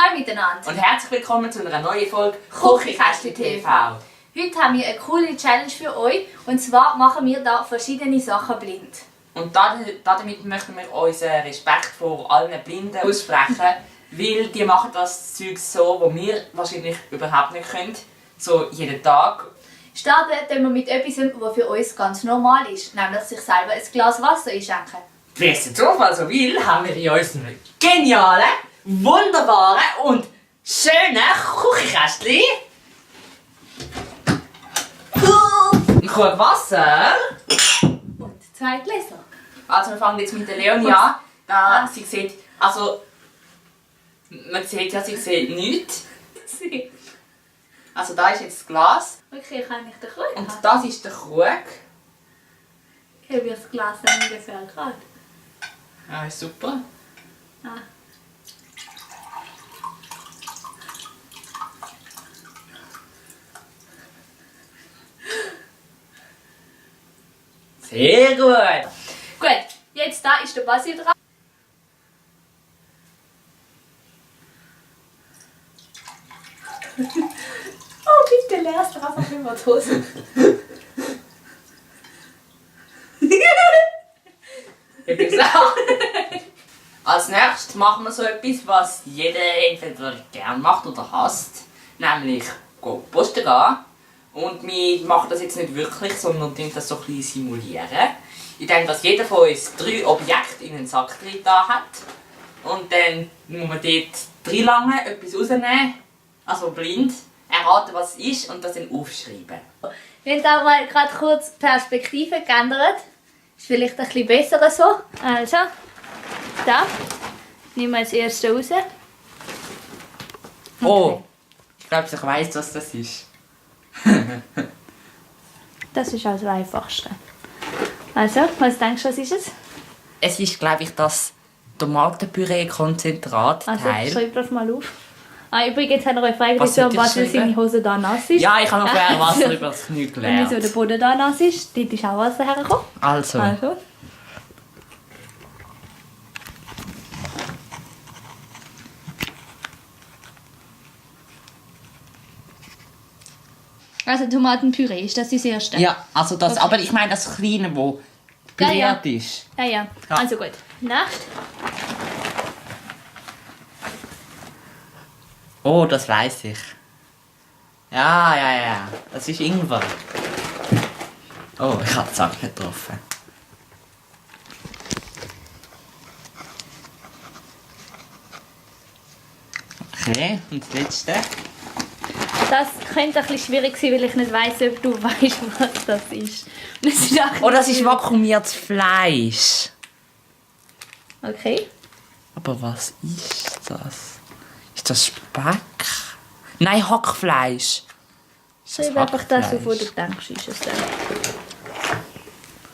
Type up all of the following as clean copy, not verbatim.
Hallo miteinander. Und herzlich willkommen zu einer neuen Folge Küchenkästchen TV. Heute haben wir eine coole Challenge für euch. Und zwar machen wir da verschiedene Sachen blind. Und damit möchten wir unseren Respekt vor allen Blinden aussprechen, weil die machen das Zeug so, wo wir wahrscheinlich überhaupt nicht können. So jeden Tag. Starten wir mit etwas, was für uns ganz normal ist, nämlich sich selber ein Glas Wasser einschenken. Wie es der Zufall so will, haben wir in unserem genialen, wunderbaren und schönen Küchenkästchen ein Krug Wasser Und 2 Gläser. Also wir fangen jetzt mit der Leonie an. Sie sieht, also man sieht ja, sie sieht nichts. Also da ist jetzt das Glas. Okay, kann ich den Krug Und haben? das ist der Krug. Ich habe das Glas dann ungefähr gerade. Ja, ist super. Ah. Sehr gut. Gut, jetzt da ist der Basil dran. Oh, bitte leerst du einfach immer die Hose. Ich bin gesagt. Als nächstes machen wir so etwas, was jeder entweder gern macht oder hasst. Nämlich posten gehen. Und wir machen das jetzt nicht wirklich, sondern das so ein bisschen simulieren. Ich denke, dass jeder von uns 3 Objekte in einen Sack drin da hat. Und dann muss man dort reinlangen, etwas rausnehmen, also blind, erraten, was es ist und das dann aufschreiben. Wir haben da mal gerade kurz die Perspektive geändert. Ist vielleicht ein bisschen besser so. Also, da. Nehmen wir als erstes raus. Okay. Oh, ich glaube, ich weiss, was das ist. Das ist also das Einfachste. Also, was denkst du, was ist es? Es ist, glaube ich, das Tomatenpüree-Konzentrat-Teil. Also, schreib das mal auf. Ah, übrigens hat er euch gefragt, Was wieso soll ich was schreiben? seine Hose da nass ist. Ja, ich habe noch vorher Wasser über das Knie Und gelernt. wieso der Boden da nass ist. Dort ist auch Wasser hergekommen. Also. Also Tomatenpüree, ist das das erste? Ja, also das, Okay. aber ich meine das Kleine, wo püriert ist. Ja, ja. Ja. Also gut. Nächst. Oh, das weiß ich. Ja. Das ist Ingwer. Oh, ich habe die Sache nicht getroffen. Okay, und das letzte. Das könnte ein bisschen schwierig sein, weil ich nicht weiss, ob du weißt, was das ist. Das ist auch Oh, das ist vakuumiertes Fleisch. Okay. Aber was ist das? Ist das Speck? Nein, Hackfleisch. Ist das Schreib einfach das auf, Hackfleisch? wo du denkst, ist es dann.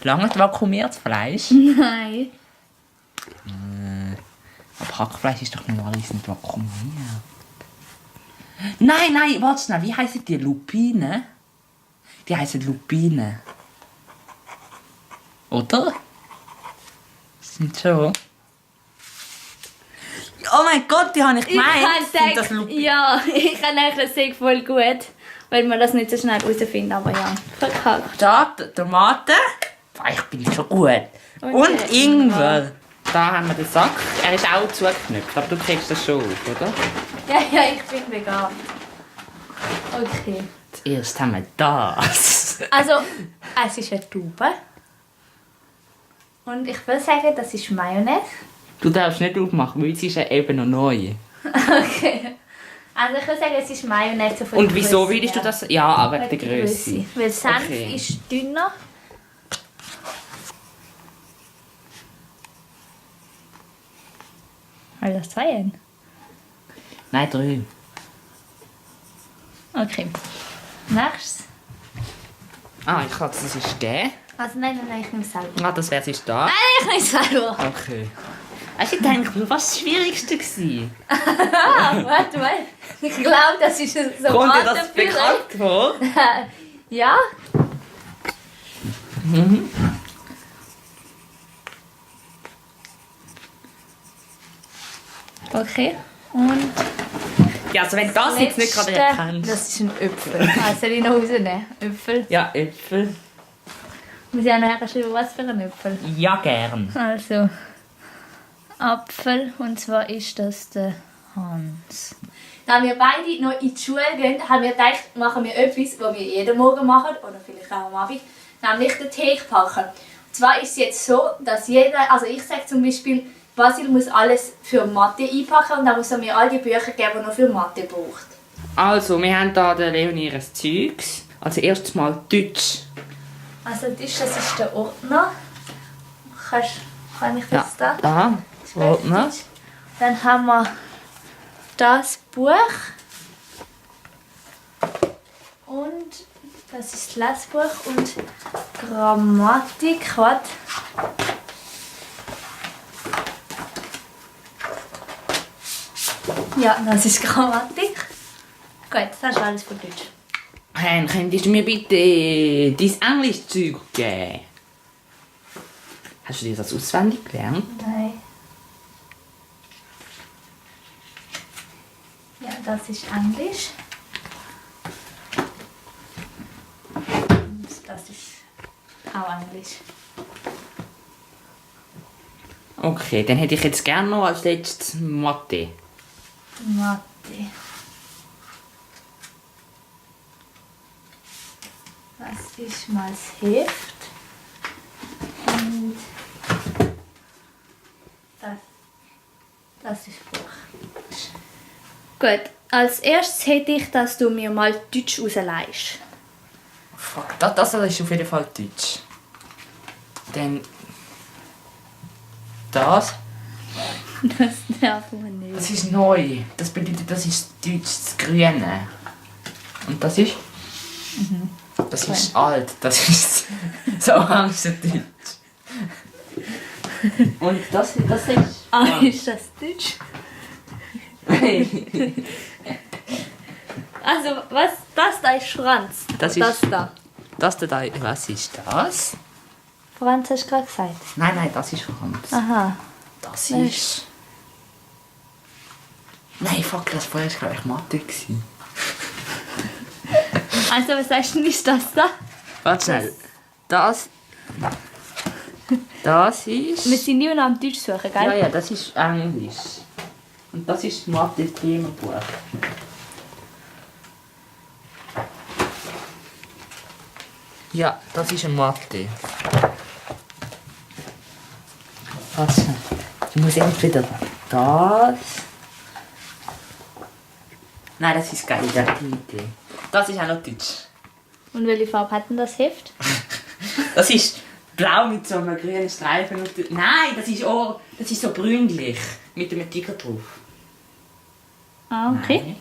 Lange vakuumiertes Fleisch? Nein. Aber Hackfleisch ist doch normalerweise nicht vakuumiert. Nein, warte schnell. Wie heissen die? Lupine? Die heissen Lupine. Oder? Sind schon. Oh mein Gott, die habe ich gemeint. Sind das Lupine? Ja, ich kann eigentlich das sehr voll gut, weil man das nicht so schnell herausfinden, aber ja, verkackt. Da, Tomaten. Ich bin schon gut. Und Ingwer. Da haben wir den Sack. Er ist auch zugeknüpft, aber du kriegst das schon auf, oder? Ja, ich bin vegan. Okay. Zuerst haben wir das. Also, es ist eine Tube. Und ich will sagen, das ist Mayonnaise. Du darfst nicht aufmachen, weil es ist ja eben noch neu. Okay. Also ich würde sagen, es ist Mayonnaise von Und der wieso Grösse würdest du her. das? Ja, aber Wegen wegen der Größe. Weil Senf Okay. ist dünner. Weil das 2 haben. Nein, 3. Okay. Nächstes. Ah, ich hatte, das ist der. Also nein, ich nehme es selber. Ah, das wäre ist da. Nein, ich nehme es selber. Okay. Hast du gedacht, was war das Schwierigste gewesen? Warte mal. Ich glaube, das ist so Kommt dir das Tomatenpüree. bekannt vor? Ja. Okay. Und Ja, also wenn das jetzt nicht gerade Letzte, erkennst. das ist ein Äpfel. Soll ich noch rausnehmen? Äpfel. Ja, Äpfel. Muss ich auch nachher schreiben, was für ein Äpfel? Ja, gern. Also, Apfel, und zwar ist das der Hans. Da wir beide noch in die Schule gehen, haben wir gedacht, machen wir etwas, was wir jeden Morgen machen, oder vielleicht auch am Abend, nämlich den Tee packen. Und zwar ist es jetzt so, dass jeder, also ich sage zum Beispiel, Basil muss alles für Mathe einpacken und dann muss er mir all die Bücher geben, die er noch für Mathe braucht. Also, wir haben hier der Leonie ihr Zeugs. Also erstes Mal Deutsch. Also das ist der Ordner. Kann ich das da? Da. Ordner. Dann haben wir das Buch. Und das ist das Lesebuch und Grammatik hat. Ja, das ist Grammatik. Gut, das ist alles von Deutsch. Hey, könntest du mir bitte dein Englischzeug geben? Hast du dir das auswendig gelernt? Nein. Ja, das ist Englisch. Und das ist auch Englisch. Okay, dann hätte ich jetzt gerne noch als letztes Mathe. Mathe. Das ist mal das Heft. Und das ist Buch. Gut, als erstes hätte ich, dass du mir mal Deutsch rausleihst. Fuck, das ist auf jeden Fall Deutsch. Dann das. Das darf man nicht. Das ist neu. Das bedeutet, das ist Deutsch, das Grüne. Und das ist? Das ist alt. Das ist so orange Deutsch. Und das ist... Ah, ist das Deutsch? Also, was? Das da ist Franz. Das Und ist- das da. Das da, was ist das? Franz hast du gerade gesagt. Nein, das ist Franz. Aha. Das ist... Nein, fuck, das vorher war glaube ich Mathe gewesen. Also, was sagst du, ist das da? Warte schnell. Das ist... Wir sind nicht mehr am Deutsch suchen, Ja, gell? ja, das ist Englisch. Und das ist Mathe-Themenbuch. Ja, das ist ein Mathe. Was? Ich muss entweder das... Nein, das ist geil, der Tinte. Das ist auch noch Deutsch. Und welche Farbe hat denn das Heft? Das ist blau mit so einem grünen Streifen. Nein, das ist so brünlich. Mit einem Tiger drauf. Ah, okay.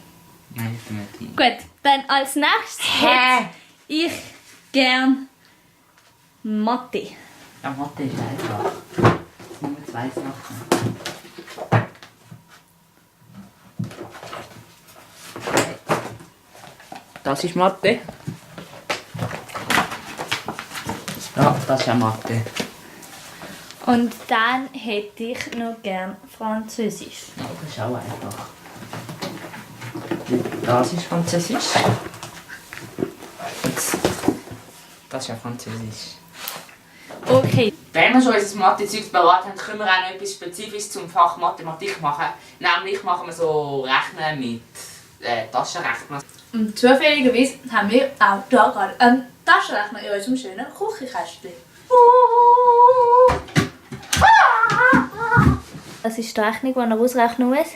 Nein, nicht mit dem Tiger. Gut, dann als nächstes Hä? hätte ich gern Mathe. Ja, Mathe ist einfach. Jetzt müssen wir 2 Sachen. Das ist Mathe. Ja, das ist ja Mathe. Und dann hätte ich noch gern Französisch. Ja, das ist auch einfach. Das ist Französisch. Und das ist ja Französisch. Okay. Wenn wir schon unser Mathe-Zeug bereit haben, können wir auch noch etwas Spezifisches zum Fach Mathematik machen. Nämlich machen wir so Rechnen mit Taschenrechner. Und zufälligerweise haben wir auch hier gerade einen Taschenrechner in unserem schönen Küchenkästchen. Das ist die Rechnung, die er ausrechnen muss.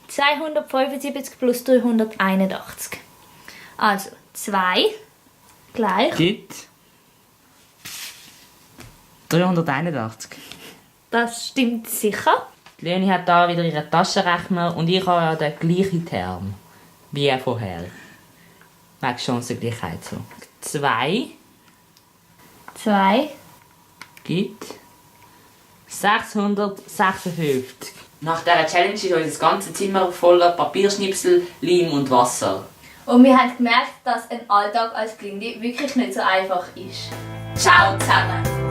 275 plus 381. Also 2 gleich. Gibt 381. Das stimmt sicher. Die Leonie hat da wieder ihren Taschenrechner und ich habe ja den gleichen Term wie vorher. Wegen Chancengleichheit so. 2 2 gibt 656. Nach dieser Challenge ist unser ganzes Zimmer voller Papierschnipsel, Leim und Wasser. Und wir haben gemerkt, dass ein Alltag als Blinde wirklich nicht so einfach ist. Ciao zusammen!